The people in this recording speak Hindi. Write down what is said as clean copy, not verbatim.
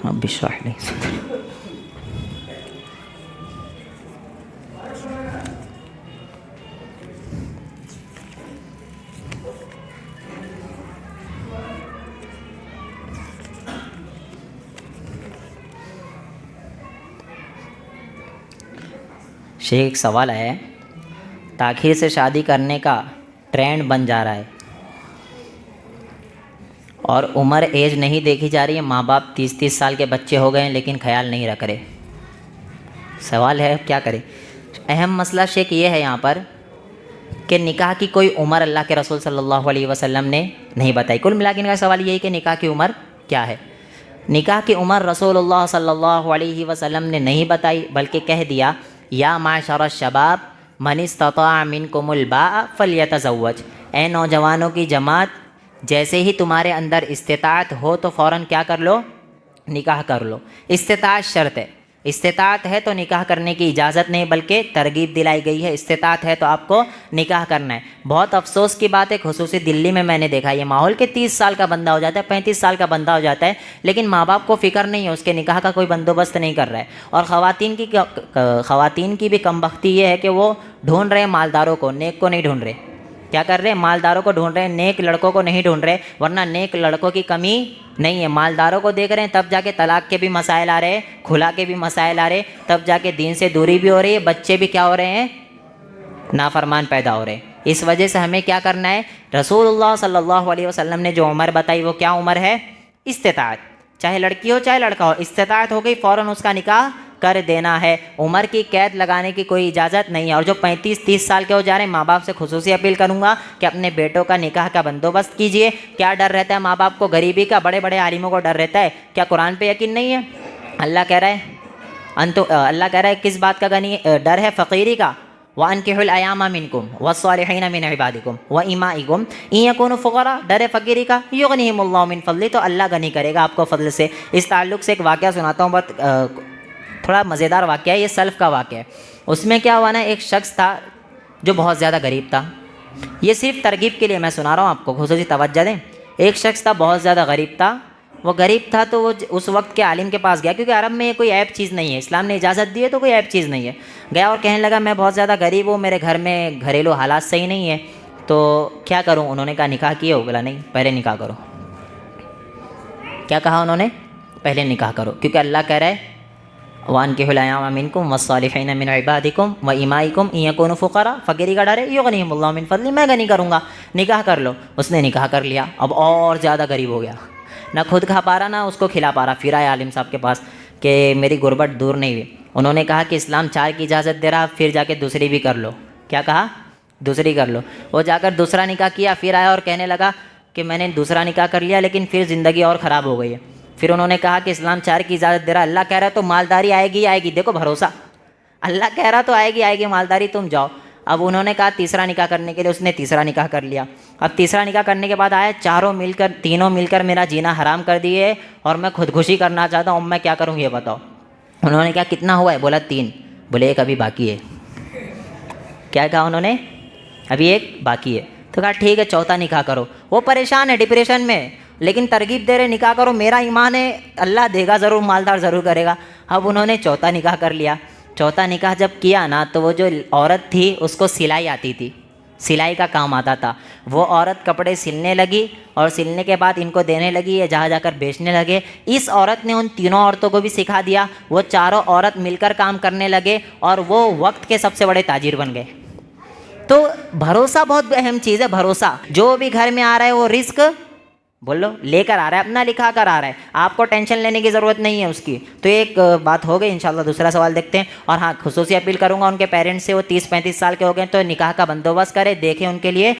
रब्बि इश्रह ली सदरी। शेख, एक सवाल है, ताख़ीर से शादी करने का ट्रेंड बन जा रहा है और उम्र एज नहीं देखी जा रही है। माँ बाप 30-30 साल के बच्चे हो गए हैं लेकिन ख्याल नहीं रख रहे। सवाल है क्या करें। अहम मसला शेख ये है यहाँ पर कि निकाह की कोई उम्र अल्लाह के रसूल सल्लल्लाहु अलैहि वसल्लम ने नहीं बताई। कुल मिला के इनका सवाल यही कि निकाह की उम्र क्या है। निकाह की उम्र रसूलुल्लाह सल्लल्लाहु अलैहि वसल्लम ने नहीं बताई, बल्कि कह दिया या माशर शबाब मन इस्तता मिनकुमुल बाअ फल्यतज़व्वज। ए नौजवानों की जमात, जैसे ही तुम्हारे अंदर इस्तिताअत हो तो फ़ौरन क्या कर लो, निकाह कर लो। इस्तिताअत शर्त है, इस्तिताअत है तो निकाह करने की इजाज़त नहीं, बल्कि तरगीब दिलाई गई है। इस्तिताअत है तो आपको निकाह करना है। बहुत अफसोस की बात है, खुसूसी दिल्ली में मैंने देखा ये माहौल के 30 साल का बंदा हो जाता है, 35 साल का बंदा हो जाता है, लेकिन माँ बाप को फ़िक्र नहीं है, उसके निकाह का कोई बंदोबस्त नहीं कर रहा है। और ख़वातीन की भी कमबख्ती ये है कि वो ढूंढ रहे हैं मालदारों को, नेक को नहीं ढूंढ रहे। क्या कर रहे हैं, मालदारों को ढूंढ रहे हैं, नेक लड़कों को नहीं ढूंढ रहे। वरना नेक लड़कों की कमी नहीं है, मालदारों को देख रहे हैं, तब जाके तलाक के भी मसाइल आ रहे हैं, खुला के भी मसाइल आ रहे हैं, तब जाके दीन से दूरी भी हो रही है, बच्चे भी क्या हो रहे हैं, नाफरमान पैदा हो रहे हैं। इस वजह से हमें क्या करना है, रसूलुल्लाह सल्लल्लाहु अलैहि वसल्लम ने जो उम्र बताई वो क्या उम्र है, इस्तिताअत। चाहे लड़की हो चाहे लड़का हो, इस्तिताअत हो गई फ़ौरन उसका निकाह कर देना है। उम्र की कैद लगाने की कोई इजाज़त नहीं है। और जो 35-30 साल के हो जा रहे हैं, माँ बाप से खुसूसी अपील करूँगा कि अपने बेटों का निकाह का बंदोबस्त कीजिए। क्या डर रहता है माँ बाप को, गरीबी का, बड़े बड़े आलिमों को डर रहता है, क्या कुरान पे यकीन नहीं है। अल्लाह कह रहा है अल्लाह कह रहा है किस बात का डर है, फ़कीरी का। वअनकिहुल अयामा मिनकुम वस्सालिहीन मिन इबादिकुम व इमाइकुम इन यकूनु फुक़रा। डर है फ़कीरी का, युग़निहिमुल्लाहु मिन फ़ज़लिही, तो अल्लाह गनी करेगा आपको फ़ज़ल से। इस ताल्लुक़ से एक वाक़या सुनाता हूँ, बहुत थोड़ा मज़ेदार वाक़या है, ये सल्फ़ का वाक़या है। उसमें क्या हुआ ना, एक शख्स था जो बहुत ज़्यादा गरीब था। ये सिर्फ तरगीब के लिए मैं सुना रहा हूँ आपको, खुसूसी तवज्जो दें। एक शख्स था बहुत ज़्यादा गरीब था। वो गरीब था तो वो उस वक्त के आलिम के पास गया, क्योंकि अरब में ये कोई ऐब चीज़ नहीं है, इस्लाम ने इजाज़त दी है तो कोई ऐब चीज़ नहीं है। गया और कहने लगा मैं बहुत ज़्यादा गरीब हूँ, मेरे घर में घरेलू हालात सही नहीं है, तो क्या करूँ। उन्होंने कहा निकाह किए हो, बोला नहीं, पहले निकाह करो। क्या कहा उन्होंने, पहले निकाह करो, क्योंकि अल्लाह कह रहा है वअनकिहुल अयामा मिनकुम वस्सालिहीन मिन इबादिकुम व इमाइकुम इन यकूनु फुक़रा। फ़कीरी का डर है, युग़निहिमुल्लाहु मिन फ़ज़लिही, मैं गनी करूँगा, निकाह कर लो। उसने निकाह कर लिया, अब और ज़्यादा गरीब हो गया, ना खुद खा पा रहा ना उसको खिला पा रहा। फिर आया आलिम साहब के पास कि मेरी गुर्बत दूर नहीं हुई। उन्होंने कहा कि इस्लाम 4 की इजाज़त दे रहा, फिर जाके दूसरी भी कर लो। क्या कहा, दूसरी कर लो। वो जाकर दूसरा निकाह किया, फिर आया और कहने लगा कि मैंने दूसरा निकाह कर लिया, लेकिन फिर ज़िंदगी और ख़राब हो गई है। फिर उन्होंने कहा कि इस्लाम 4 की इजाज़त दे रहा, अल्लाह कह रहा है तो मालदारी आएगी आएगी। देखो भरोसा, अल्लाह कह रहा तो आएगी आएगी मालदारी, तुम जाओ। अब उन्होंने कहा तीसरा निकाह करने के लिए, उसने तीसरा निकाह कर लिया। अब तीसरा निकाह करने के बाद आया तीनों मिलकर मेरा जीना हराम कर दिए और मैं खुदकुशी करना चाहता हूँ, मैं क्या करूँ ये बताओ। उन्होंने कहा कितना हुआ है, बोला 3। बोले एक अभी बाकी है। क्या कहा उन्होंने, अभी एक बाकी है। तो कहा ठीक है चौथा निकाह करो। वो परेशान है, डिप्रेशन में, लेकिन तरगीब दे रहे निकाह करो, मेरा ईमान है अल्लाह देगा ज़रूर, मालदार ज़रूर करेगा। अब उन्होंने चौथा निकाह कर लिया। चौथा निकाह जब किया ना, तो वो जो औरत थी उसको सिलाई आती थी, सिलाई का काम आता था। वो औरत कपड़े सिलने लगी और सिलने के बाद इनको देने लगी, ये जहाँ जाकर बेचने लगे। इस औरत ने उन तीनों औरतों को भी सिखा दिया। वो चारों औरत मिलकर काम करने लगे और वो वक्त के सबसे बड़े ताजिर बन गए। तो भरोसा बहुत अहम चीज़ है। भरोसा, जो भी घर में आ रहा है वो रिस्क बोलो लेकर आ रहा है, अपना लिखा कर आ रहा है, आपको टेंशन लेने की ज़रूरत नहीं है उसकी। तो एक बात हो गई। इंशाल्लाह दूसरा सवाल देखते हैं। और हाँ, खुसूसी अपील करूँगा उनके पेरेंट्स से, वो 30-35 साल के हो गए तो निकाह का बंदोबस्त करें, देखें उनके लिए